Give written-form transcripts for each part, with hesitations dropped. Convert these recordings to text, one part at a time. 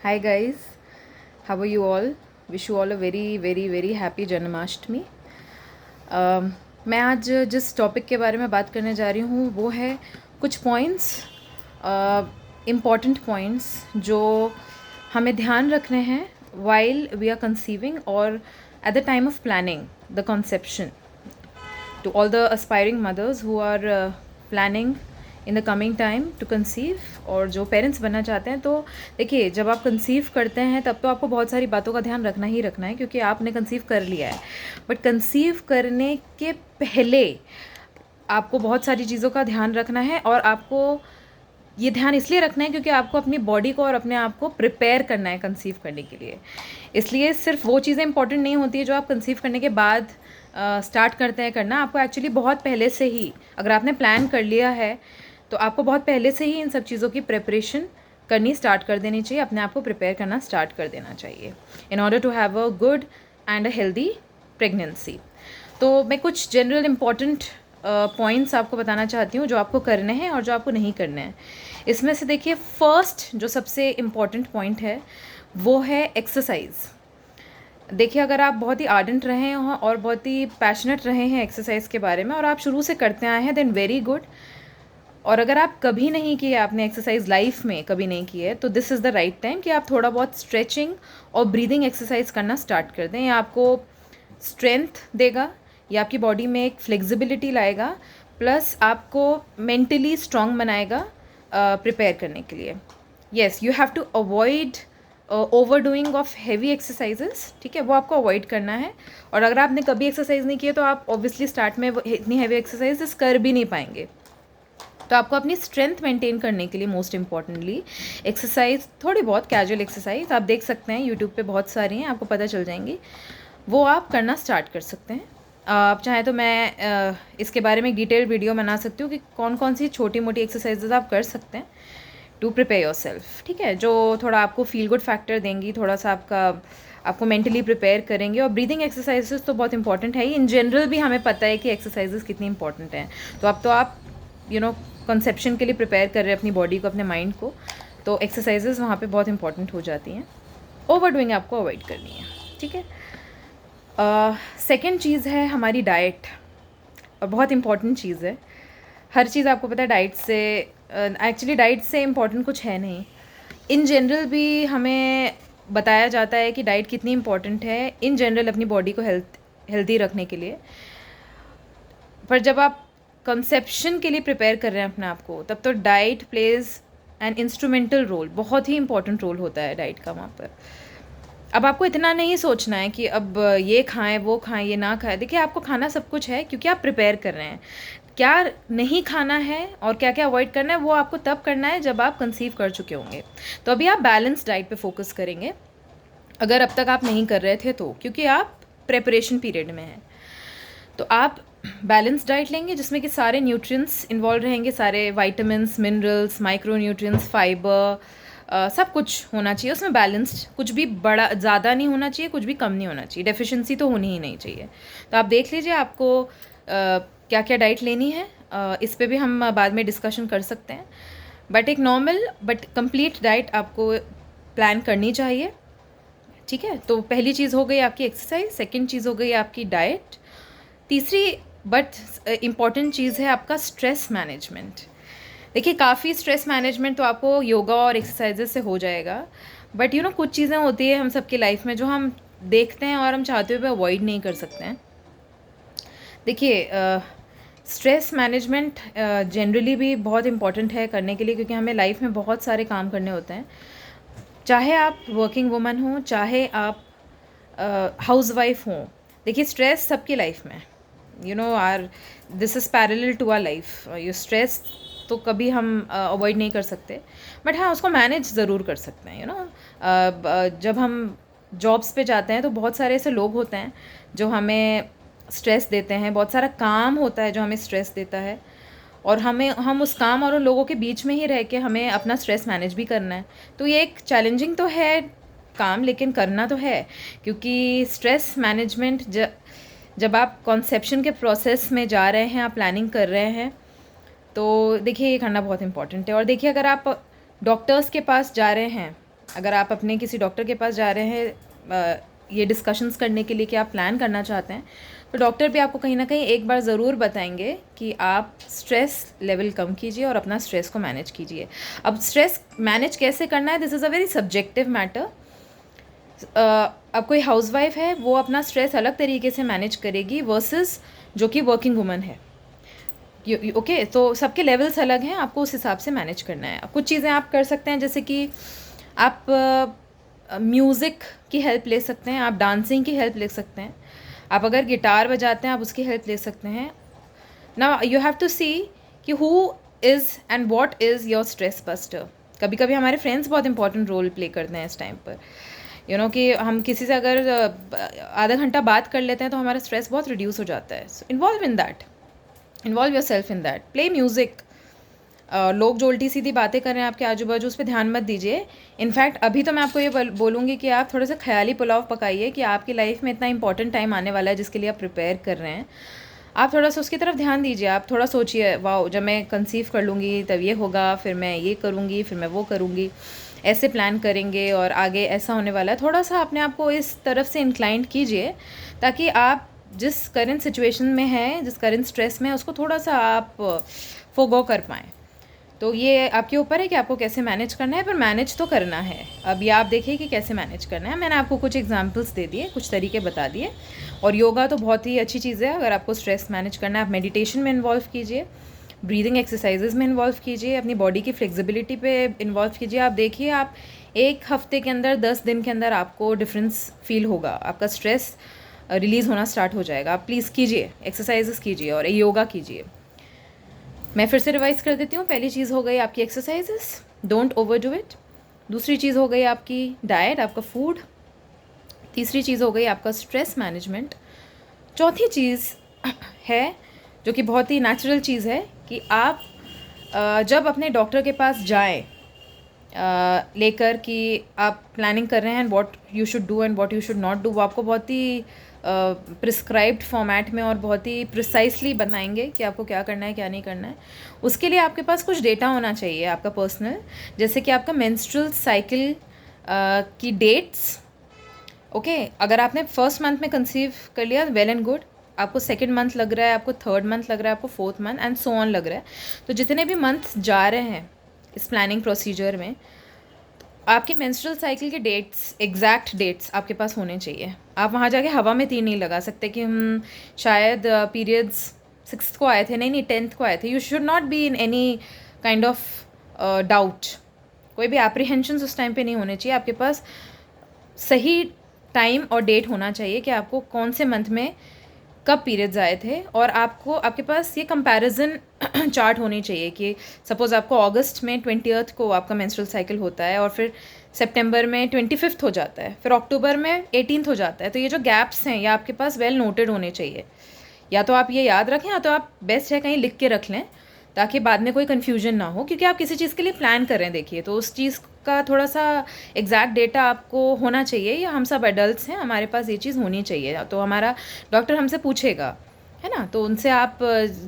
Hi guys, how are you all? Wish you all a very happy Janmashtami. मैं आज जिस topic के बारे में बात करने जा रही हूँ वो है कुछ पॉइंट्स, इम्पॉर्टेंट पॉइंट्स जो हमें ध्यान रखने हैं while we are conceiving or at the time of planning the conception. To all the aspiring mothers who are planning in the coming time to conceive, और जो पेरेंट्स बनना चाहते हैं, तो देखिए जब आप कंसीव करते हैं तब तो आपको बहुत सारी बातों का ध्यान रखना ही रखना है क्योंकि आपने कंसीव कर लिया है। बट कंसीव करने के पहले आपको बहुत सारी चीज़ों का ध्यान रखना है, और आपको ये ध्यान इसलिए रखना है क्योंकि आपको अपनी बॉडी को और अपने आप को प्रिपेयर करना है कंसीव करने के लिए। इसलिए सिर्फ वो चीज़ें इंपॉर्टेंट नहीं होती है जो आप कंसीव करने के बाद स्टार्ट करते हैं करना। आपको एक्चुअली बहुत पहले से ही, अगर आपने प्लान कर लिया है तो आपको बहुत पहले से ही इन सब चीज़ों की प्रिपरेशन करनी स्टार्ट कर देनी चाहिए, अपने आप को प्रिपेयर करना स्टार्ट कर देना चाहिए in order to have a good and a healthy pregnancy. तो मैं कुछ जनरल इम्पॉर्टेंट पॉइंट्स आपको बताना चाहती हूँ जो आपको करने हैं और जो आपको नहीं करने हैं। इसमें से देखिए, फर्स्ट जो सबसे इम्पॉर्टेंट पॉइंट है वो है एक्सरसाइज। देखिए, अगर आप बहुत ही आर्डेंट रहे हैं और बहुत ही पैशनेट रहे हैं एक्सरसाइज के बारे में और आप शुरू से करते आए हैं, देन वेरी गुड। और अगर आप कभी नहीं किए, आपने एक्सरसाइज लाइफ में कभी नहीं की है, तो this is the right time कि आप थोड़ा बहुत स्ट्रेचिंग और ब्रीदिंग एक्सरसाइज करना स्टार्ट कर दें। ये आपको स्ट्रेंथ देगा, ये आपकी बॉडी में एक फ्लेक्सिबिलिटी लाएगा, प्लस आपको मेंटली स्ट्रांग बनाएगा प्रिपेयर करने के लिए। Yes, you have to avoid over doing of heavy exercises, ठीक है, वो आपको अवॉइड करना है। और अगर आपने कभी एक्सरसाइज नहीं किया तो आप ऑब्वियसली स्टार्ट में इतनी हैवी एक्सरसाइजेस कर भी नहीं पाएंगे। तो आपको अपनी स्ट्रेंथ मेंटेन करने के लिए मोस्ट इम्पॉर्टेंटली एक्सरसाइज, थोड़ी बहुत कैजुअल एक्सरसाइज आप देख सकते हैं यूट्यूब पे, बहुत सारी हैं, आपको पता चल जाएंगी, वो आप करना स्टार्ट कर सकते हैं। आप चाहें तो मैं इसके बारे में एक डिटेल्ड वीडियो बना सकती हूँ कि कौन कौन सी छोटी मोटी एक्सरसाइजेज आप कर सकते हैं टू प्रिपेयर योर सेल्फ, ठीक है, जो थोड़ा आपको फील गुड फैक्टर देंगी, थोड़ा सा आपको मेंटली प्रिपेयर करेंगे। और ब्रीदिंग एक्सरसाइजेस तो बहुत इंपॉर्टेंट है ही, इन जनरल भी हमें पता है कि एक्सरसाइजेस कितनी इंपॉर्टेंट हैं। तो अब तो आप कंसेप्शन के लिए प्रिपेयर कर रहे हैं अपनी बॉडी को, अपने माइंड को, तो एक्सरसाइजेज वहाँ पे बहुत इंपॉर्टेंट हो जाती हैं। ओवर डूइंग आपको अवॉइड करनी है, ठीक है। सेकेंड चीज़ है हमारी डाइट, और बहुत इंपॉर्टेंट चीज़ है। हर चीज़ आपको पता है डाइट से, एक्चुअली डाइट से इम्पॉर्टेंट कुछ है नहीं। इन जनरल भी हमें बताया जाता है कि डाइट कितनी इम्पॉर्टेंट है इन जनरल अपनी बॉडी को हेल्दी रखने के लिए। पर जब आप कंसेप्शन के लिए प्रिपेयर कर रहे हैं अपने आप को, तब तो diet plays an instrumental role, बहुत ही इंपॉर्टेंट रोल होता है डाइट का वहाँ पर। अब आपको इतना नहीं सोचना है कि अब ये खाएं वो खाएं ये ना खाएं। देखिए, आपको खाना सब कुछ है क्योंकि आप प्रिपेयर कर रहे हैं। क्या नहीं खाना है और क्या क्या अवॉइड करना है वो आपको तब करना है जब आप कंसीव कर चुके होंगे। तो अभी आप बैलेंस डाइट पे फोकस करेंगे, अगर अब तक आप नहीं कर रहे थे तो, क्योंकि आप प्रेपरेशन पीरियड में हैं। तो आप बैलेंस डाइट लेंगे जिसमें कि सारे न्यूट्रिएंट्स इन्वॉल्व रहेंगे, सारे vitamins, minerals, micro nutrients, fibre, सब कुछ होना चाहिए उसमें बैलेंस्ड। कुछ भी बड़ा ज़्यादा नहीं होना चाहिए, कुछ भी कम नहीं होना चाहिए, डेफिशिएंसी तो होनी ही नहीं चाहिए। तो आप देख लीजिए आपको क्या क्या डाइट लेनी है, इस पे भी हम बाद में डिस्कशन कर सकते हैं। बट एक नॉर्मल बट कंप्लीट डाइट आपको प्लान करनी चाहिए, ठीक है। तो पहली चीज़ हो गई आपकी एक्सरसाइज, सेकेंड चीज़ हो गई आपकी डाइट, तीसरी बट इम्पॉर्टेंट चीज़ है आपका स्ट्रेस मैनेजमेंट। देखिए, काफ़ी स्ट्रेस मैनेजमेंट तो आपको योगा और एक्सरसाइजेज से हो जाएगा, बट कुछ चीज़ें होती है हम सबकी लाइफ में जो हम देखते हैं और हम चाहते हुए अवॉइड नहीं कर सकते हैं। देखिए, स्ट्रेस मैनेजमेंट जनरली भी बहुत इंपॉर्टेंट है करने के लिए, क्योंकि हमें लाइफ में बहुत सारे काम करने होते हैं। चाहे आप वर्किंग वुमन हो, चाहे आप हाउस वाइफ हों, देखिए स्ट्रेस सबकी लाइफ में, our this is parallel to our life. ये स्ट्रेस तो कभी हम अवॉइड नहीं कर सकते, बट हाँ उसको मैनेज ज़रूर कर सकते हैं। जब हम जॉब्स पे जाते हैं तो बहुत सारे ऐसे लोग होते हैं जो हमें स्ट्रेस देते हैं, बहुत सारा काम होता है जो हमें स्ट्रेस देता है, और हम उस काम और उन लोगों के बीच में ही रह के हमें अपना स्ट्रेस मैनेज भी करना है। तो ये एक चैलेंजिंग तो है काम, लेकिन करना तो है, क्योंकि स्ट्रेस मैनेजमेंट जब आप कॉन्सेप्शन के प्रोसेस में जा रहे हैं, आप प्लानिंग कर रहे हैं, तो देखिए ये करना बहुत इंपॉर्टेंट है। और देखिए, अगर आप डॉक्टर्स के पास जा रहे हैं, अगर आप अपने किसी डॉक्टर के पास जा रहे हैं ये डिस्कशंस करने के लिए कि आप प्लान करना चाहते हैं, तो डॉक्टर भी आपको कहीं ना कहीं एक बार ज़रूर बताएंगे कि आप स्ट्रेस लेवल कम कीजिए और अपना स्ट्रेस को मैनेज कीजिए। अब स्ट्रेस मैनेज कैसे करना है, this is a very subjective matter. अब कोई हाउसवाइफ है, वो अपना स्ट्रेस अलग तरीके से मैनेज करेगी वर्सेस जो कि वर्किंग वुमन है। ओके, तो सबके लेवल्स अलग हैं, आपको उस हिसाब से मैनेज करना है। कुछ चीज़ें आप कर सकते हैं, जैसे कि आप म्यूज़िक की हेल्प ले सकते हैं, आप डांसिंग की हेल्प ले सकते हैं, आप अगर गिटार बजाते हैं आप उसकी हेल्प ले सकते हैं। नाउ यू हैव टू सी कि who is and what is your stress buster. कभी कभी हमारे फ्रेंड्स बहुत इंपॉर्टेंट रोल प्ले करते हैं इस टाइम पर, कि हम किसी से अगर आधा घंटा बात कर लेते हैं तो हमारा स्ट्रेस बहुत रिड्यूस हो जाता है। So involve in that, involve your self in that, play music. लोग जो उल्टी सीधी बातें कर रहे हैं आपके आजू बाजू, उस पर ध्यान मत दीजिए। इनफैक्ट अभी तो मैं आपको ये बोलूँगी कि आप थोड़ा सा ख्याली पुलाव पकाइए कि आपकी लाइफ में इतना इंपॉर्टेंट टाइम आने वाला है जिसके लिए आप प्रिपेयर कर रहे हैं। आप थोड़ा सा उसकी तरफ ध्यान दीजिए। आप थोड़ा सोचिए, वाह जब मैं कंसीव कर लूँगी तब ये होगा, फिर मैं ये करूँगी, फिर मैं वो करूँगी, ऐसे प्लान करेंगे और आगे ऐसा होने वाला है। थोड़ा सा अपने आप को इस तरफ से इंक्लाइंड कीजिए ताकि आप जिस करंट सिचुएशन में हैं, जिस करंट स्ट्रेस में है, उसको थोड़ा सा आप फोगो कर पाएँ। तो ये आपके ऊपर है कि आपको कैसे मैनेज करना है, पर मैनेज तो करना है। अब ये आप देखिए कि कैसे मैनेज करना है। मैंने आपको कुछ एग्जांपल्स दे दिए, कुछ तरीके बता दिए। और योगा तो बहुत ही अच्छी चीज़ है। अगर आपको स्ट्रेस मैनेज करना है, आप मेडिटेशन में इन्वॉल्व कीजिए, ब्रीदिंग एक्सरसाइजेज में इन्वॉल्व कीजिए, अपनी बॉडी की फ्लेक्सिबिलिटी पे इन्वॉल्व कीजिए। आप देखिए, आप एक हफ्ते के अंदर, 10 दिन के अंदर आपको डिफरेंस फील होगा, आपका स्ट्रेस रिलीज़ होना स्टार्ट हो जाएगा। आप प्लीज़ कीजिए, एक्सरसाइजेस कीजिए और योगा कीजिए। मैं फिर से रिवाइज कर देती हूँ। पहली चीज़ हो गई आपकी एक्सरसाइजेस, डोंट ओवरडू इट। दूसरी चीज़ हो गई आपकी डाइट, आपका फूड। तीसरी चीज़ हो गई आपका स्ट्रेस मैनेजमेंट। चौथी चीज़ है जो कि बहुत ही नेचुरल चीज़ है कि आप जब अपने डॉक्टर के पास जाएं लेकर कि आप प्लानिंग कर रहे हैं and what you should do and what you should not do, वो आपको बहुत ही प्रिस्क्राइब्ड फॉर्मेट में और बहुत ही प्रिसाइसली बताएंगे कि आपको क्या करना है, क्या नहीं करना है। उसके लिए आपके पास कुछ डेटा होना चाहिए आपका पर्सनल, जैसे कि आपका मेंस्ट्रुअल साइकिल की डेट्स। ओके, अगर आपने फर्स्ट मंथ में कंसीव कर लिया, वेल एंड गुड। आपको सेकंड मंथ लग रहा है, आपको थर्ड मंथ लग रहा है, आपको fourth month and so on लग रहा है, तो जितने भी मंथ जा रहे हैं इस प्लानिंग प्रोसीजर में, आपके मेंस्ट्रुअल साइकिल के डेट्स, एग्जैक्ट डेट्स आपके पास होने चाहिए। आप वहाँ जाके हवा में तीर नहीं लगा सकते कि हम शायद पीरियड्स 6th को आए थे, नहीं 10th को आए थे। You should not be in any kind of doubt. कोई भी एप्रीहेंशंस उस टाइम पे नहीं होने चाहिए। आपके पास सही टाइम और डेट होना चाहिए कि आपको कौन से मंथ में कब पीरियड्स आए थे, और आपको आपके पास ये कंपैरिजन चार्ट होनी चाहिए कि सपोज़ आपको अगस्त में 20th को आपका मेंस्ट्रुअल साइकिल होता है और फिर सितंबर में 25th हो जाता है, फिर अक्टूबर में 18th हो जाता है। तो ये जो गैप्स हैं ये आपके पास वेल नोटेड होने चाहिए। या तो आप ये याद रखें, या तो आप बेस्ट है कहीं लिख के रख लें ताकि बाद में कोई कन्फ्यूजन ना हो, क्योंकि आप किसी चीज़ के लिए प्लान कर रहे हैं। देखिए, तो उस चीज़ का थोड़ा सा एग्जैक्ट डेटा आपको होना चाहिए, या हम सब एडल्ट्स हैं, हमारे पास ये चीज़ होनी चाहिए। तो हमारा डॉक्टर हमसे पूछेगा, है ना, तो उनसे आप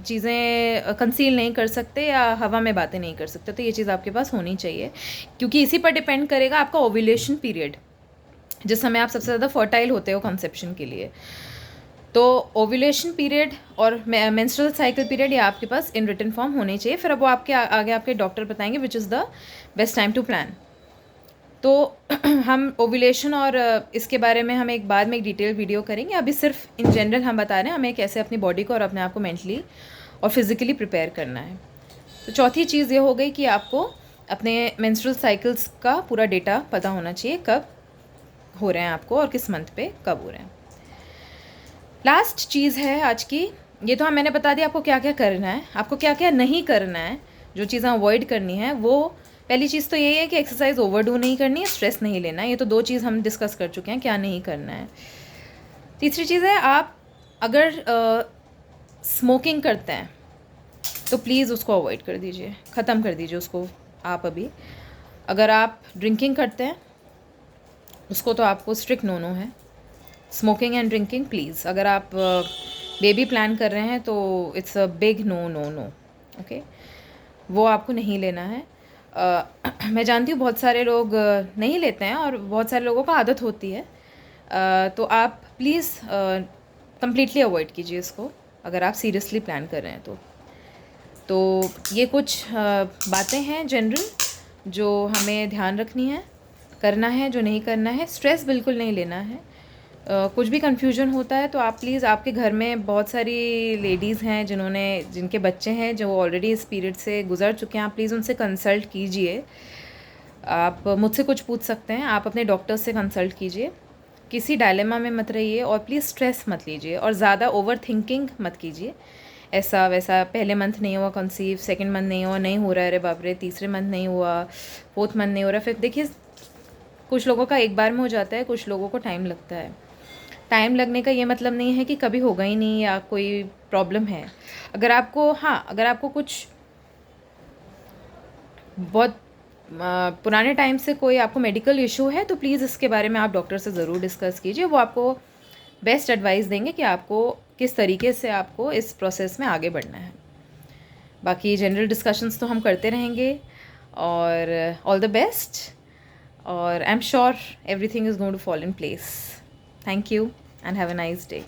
चीज़ें कंसील नहीं कर सकते या हवा में बातें नहीं कर सकते। तो ये चीज़ आपके पास होनी चाहिए, क्योंकि इसी पर डिपेंड करेगा आपका ओव्यूलेशन पीरियड, जिस समय आप सबसे ज़्यादा फर्टाइल होते हो कंसेप्शन के लिए। तो ओव्यूलेशन पीरियड और मेंस्ट्रुअल साइकिल पीरियड ये आपके पास इन रिटन फॉर्म होने चाहिए। फिर अब वो आपके आगे आपके डॉक्टर बताएंगे which is the best time to plan. तो हम ओव्यूलेशन और इसके बारे में हम एक बाद में एक डिटेल वीडियो करेंगे। अभी सिर्फ इन जनरल हम बता रहे हैं हमें कैसे अपनी बॉडी को और अपने आप को मेंटली और फिज़िकली प्रिपेयर करना है। तो चौथी चीज़ ये हो गई कि आपको अपने मेंस्ट्रुअल साइकिल्स का पूरा डेटा पता होना चाहिए, कब हो रहे हैं आपको और किस मंथ पे कब हो रहे हैं। लास्ट चीज़ है आज की, ये तो मैंने बता दिया आपको क्या क्या करना है, आपको क्या क्या नहीं करना है, जो चीज़ें अवॉइड करनी है। वो पहली चीज़ तो यही है कि एक्सरसाइज ओवरडू नहीं करनी है, स्ट्रेस नहीं लेना है। ये तो 2 चीज़ हम डिस्कस कर चुके हैं क्या नहीं करना है। तीसरी चीज़ है, आप अगर स्मोकिंग करते हैं तो प्लीज़ उसको अवॉइड कर दीजिए, ख़त्म कर दीजिए उसको आप अभी। अगर आप ड्रिंकिंग करते हैं उसको तो आपको स्ट्रिक्ट नो है। स्मोकिंग एंड ड्रिंकिंग प्लीज़, अगर आप बेबी प्लान कर रहे हैं तो it's a big no no no, okay, वो आपको नहीं लेना है। मैं जानती हूँ बहुत सारे लोग नहीं लेते हैं और बहुत सारे लोगों को आदत होती है। तो आप प्लीज़ कम्प्लीटली अवॉइड कीजिए इसको, अगर आप सीरियसली प्लान कर रहे हैं तो ये कुछ बातें हैं जनरल जो हमें ध्यान रखनी है, करना है जो नहीं करना है। स्ट्रेस बिल्कुल नहीं लेना है। कुछ भी कन्फ्यूजन होता है तो आप प्लीज़, आपके घर में बहुत सारी लेडीज़ हैं जिनके बच्चे हैं जो ऑलरेडी इस पीरियड से गुजर चुके हैं, आप प्लीज़ उनसे कंसल्ट कीजिए। आप मुझसे कुछ पूछ सकते हैं, आप अपने डॉक्टर से कंसल्ट कीजिए। किसी डायलेमा में मत रहिए और प्लीज़ स्ट्रेस मत लीजिए और ज़्यादा ओवर थिंकिंग मत कीजिए। ऐसा वैसा पहले मंथ नहीं हुआ कंसीव, सेकंड मंथ नहीं हुआ, नहीं हो रहा है, अरे बाप रे, तीसरे मंथ नहीं हुआ, फोर्थ मंथ नहीं हो रहा। फिर देखिए, कुछ लोगों का एक बार में हो जाता है, कुछ लोगों को टाइम लगता है। टाइम लगने का ये मतलब नहीं है कि कभी होगा ही नहीं या कोई प्रॉब्लम है। अगर आपको कुछ बहुत पुराने टाइम से कोई आपको मेडिकल इशू है तो प्लीज़ इसके बारे में आप डॉक्टर से ज़रूर डिस्कस कीजिए। वो आपको बेस्ट एडवाइस देंगे कि आपको किस तरीके से आपको इस प्रोसेस में आगे बढ़ना है। बाकी जनरल डिस्कशंस तो हम करते रहेंगे और ऑल द बेस्ट, और I am sure everything is going to fall in place. Thank you and have a nice day.